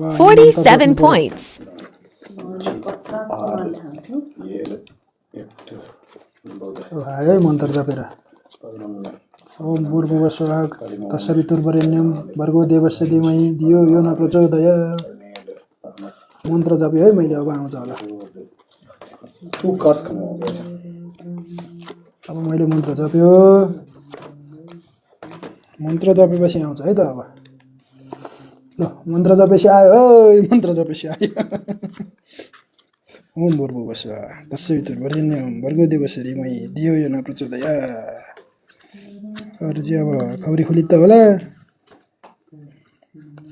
47 points. आयो मन्त्र जपेर ओम भूर्भुवस्वः तत्सवितुर्वरेण्यं भर्गो देवस्य धीमहि धियो यो न प्रचोदयात् मन्त्र जप्यो है मैले अब आउँछ होला अब मैले मन्त्र जपेपछि आउँछ है त अब ल मन्त्र जपेपछि आयो है मन्त्र जपेपछि आयो ओम भूर्भुवस्वः तत्सवितुर्वरेण्यं भर्गो देवस्य धीमहि धियो यो न प्रचोदयात् अरू चाहिँ अब खौरी खुली त होला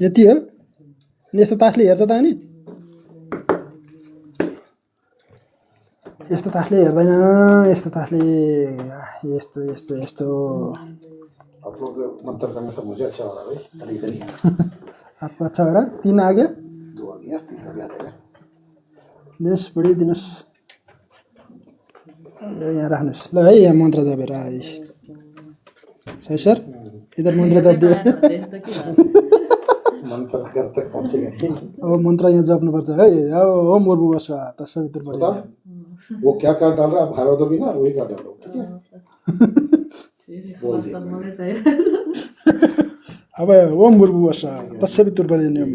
यति हो अनि यस्तो तासले हेर्छ त अनि यस्तो तासले हेर्दैन यस्तो तासले यस्तो यस्तो यस्तो आप लोग मंत्र करने से मुझे अच्छा हो रहा है भाई कभी कभी आपको अच्छा हो रहा 3 आ गया 2 आ गया तीसरा भी आ जाएगा दिनुहोस् बढी दिनुहोस् यहाँ राख्नुहोस् ल है यहाँ मन्त्र जपेर आइस सही सर इधर मन्त्र जप दिए मंत्र करते पहुंचेगा नहीं अब मन्त्र यहाँ जप्नुपर्छ है अब ओम भूर्भुवस्वः तत्सवितुर्वरेण्यं वो क्या कार्ड डाल रहा है आप हारो तो भी ना वही कार्ड डालो ठीक है बोल दिया अब ओम भूर्भुवस्वः तत्सवितुर्वरेण्यं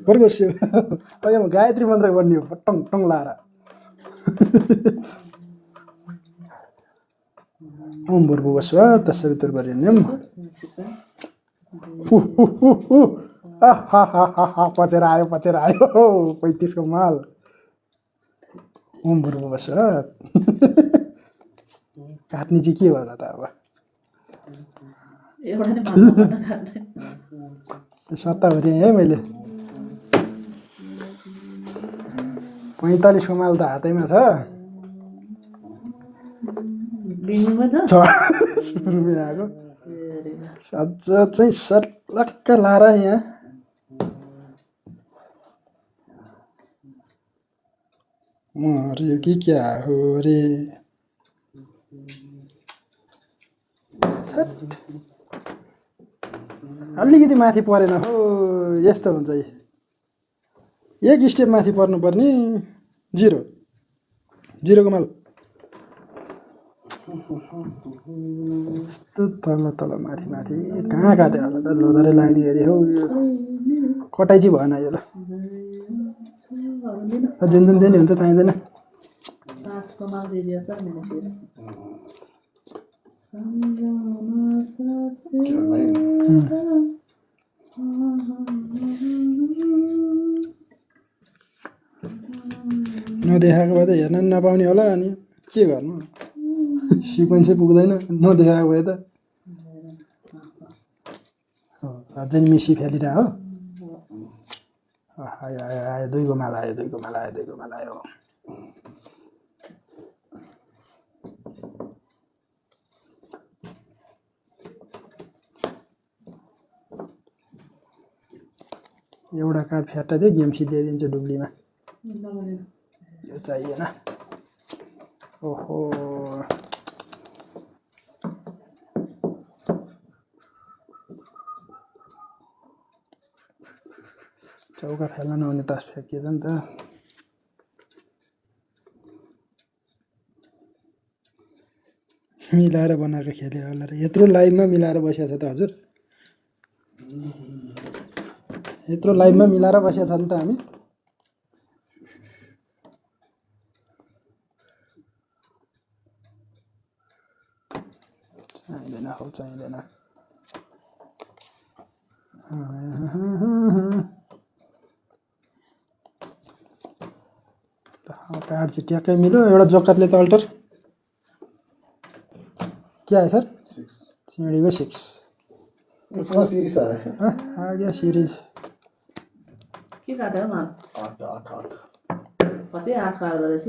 भर्गो अब यहाँ गायत्री मन्त्र गर्ने हो टङ टङ लाएर ओम भूर्भुवस्वः तत्सवितुर्वरेण्यं पचेर आयो 35 को माल ओम भूर्भुवस्वः काट्ने चाहिँ के होला त अब सत्ता हो है मैले 45 को माल त हातैमा छ रुपियाँ आएको साँच्च चाहिँ सर्लक्क लाएर यहाँ मर्यो कि क्या हो रे अलिकति माथि परेन हो यस्तो हुन्छ एक स्टेप माथि पर्नुपर्ने 0 को माल यस्तो तल माथि कहाँ काट्यो होला त लोधरै लाग्ने अरे हौ यो कटाइ चाहिँ भएन यो ल जुन दियो नि हुन्छ चाहिँदैन नदेखाएको भए त हेर्न नपाउने होला अनि के गर्नु सिक्वेन्सै पुग्दैन नदेखाएको भए त अझै मिसी फ्यालिरह हो आयो 2 को माला आयो एउटा कार्ड फ्याट्टा थियो गेम सिद्धाइदिन्छ डुब्लीमा यो चाहिएन ओहो चौका फेल्न नहुने तास फ्याँकिएछ नि त मिलाएर बनाएको खेले होला र यत्रो लाइभमा मिलाएर बसेको छ त हजुर यत्रो लाइभमा मिलाएर बसेको छ नि त हामी चाहिँदैन कार्ड चाहिँ ट्याक्कै मिल्यो एउटा जोकरले त अल्टर के आयो सर सिँढीको 6 कौन सीरीज आ रहा है आ गया सीरीज के काट्यो 8 कतै 8 काट्दो रहेछ